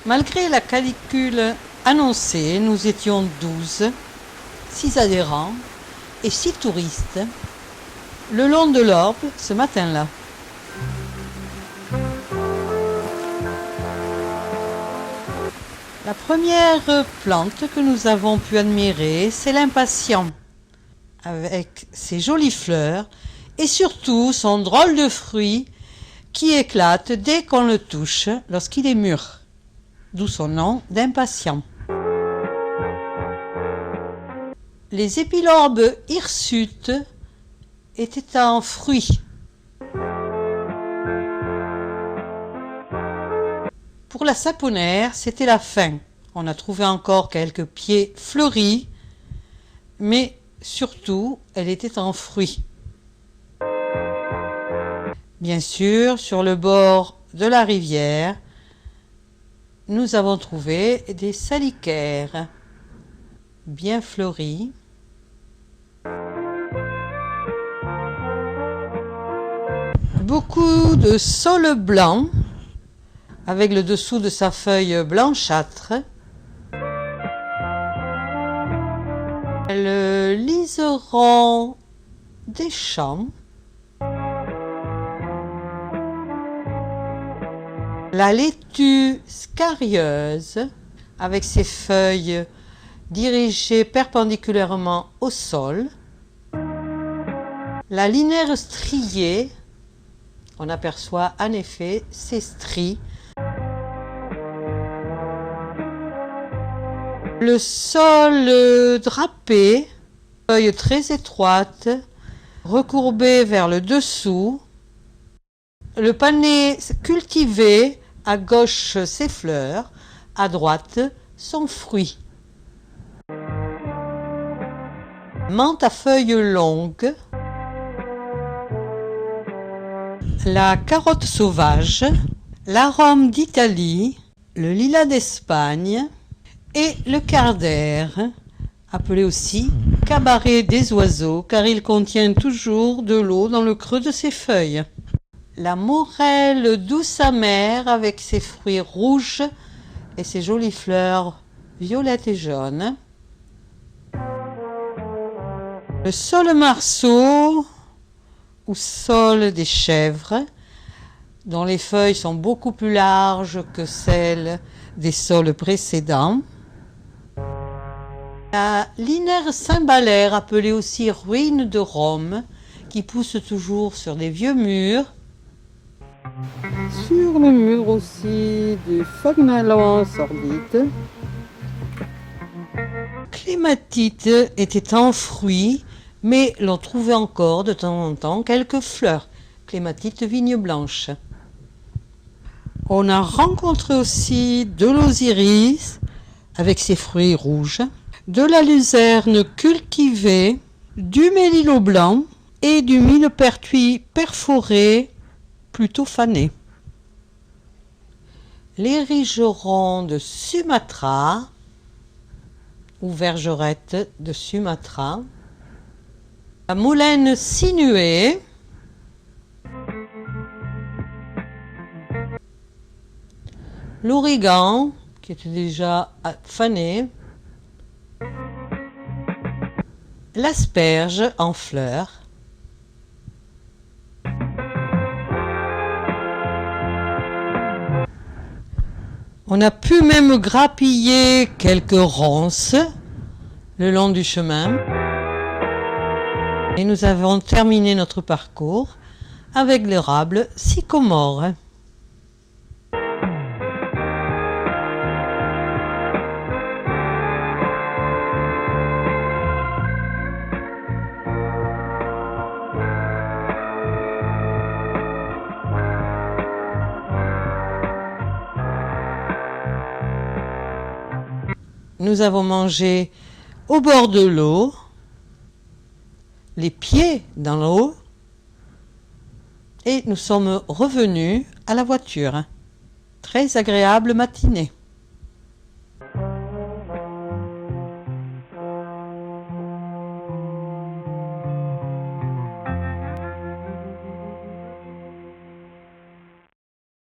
Malgré la canicule annoncée, nous étions 12, 6 adhérents et 6 touristes le long de l'Orbe ce matin-là. La première plante que nous avons pu admirer, c'est l'impatient, avec ses jolies fleurs et surtout son drôle de fruit qui éclate dès qu'on le touche lorsqu'il est mûr, d'où son nom d'impatient. Les épilorbes hirsutes étaient en fruits. Pour la saponaire, c'était la fin. On a trouvé encore quelques pieds fleuris, mais surtout, elle était en fruits. Bien sûr, sur le bord de la rivière, nous avons trouvé des salicaires bien fleuris. Beaucoup de saules blancs avec le dessous de sa feuille blanchâtre. Le liseron des champs. La laitue scarieuse avec ses feuilles dirigées perpendiculairement au sol. La linaire striée, on aperçoit en effet ces stries. Le sol drapé, feuilles très étroites, recourbées vers le dessous. Le panais cultivé, à gauche ses fleurs, à droite son fruit. Menthe à feuilles longues. La carotte sauvage, l'arôme d'Italie, le lilas d'Espagne et le cardaire, appelé aussi cabaret des oiseaux car il contient toujours de l'eau dans le creux de ses feuilles. La morelle douce amère avec ses fruits rouges et ses jolies fleurs violettes et jaunes. Le saule marceau ou saule des chèvres, dont les feuilles sont beaucoup plus larges que celles des saules précédents. La linaire cymbalaire, appelée aussi ruine de Rome, qui pousse toujours sur des vieux murs. Sur le mur aussi du Fognalan sordide. Clématite était en fruits, mais l'on trouvait encore de temps en temps quelques fleurs. Clématite vigne blanche. On a rencontré aussi de l'osiris avec ses fruits rouges, de la luzerne cultivée, du mélilot blanc et du millepertuis perforé plutôt fané. Les rigerons de Sumatra ou vergerette de Sumatra, la moulaine sinuée, l'origan qui était déjà fané, l'asperge en fleurs, on a pu même grappiller quelques ronces le long du chemin. Et nous avons terminé notre parcours avec l'érable sycomore. Nous avons mangé au bord de l'eau, les pieds dans l'eau, et nous sommes revenus à la voiture. Très agréable matinée.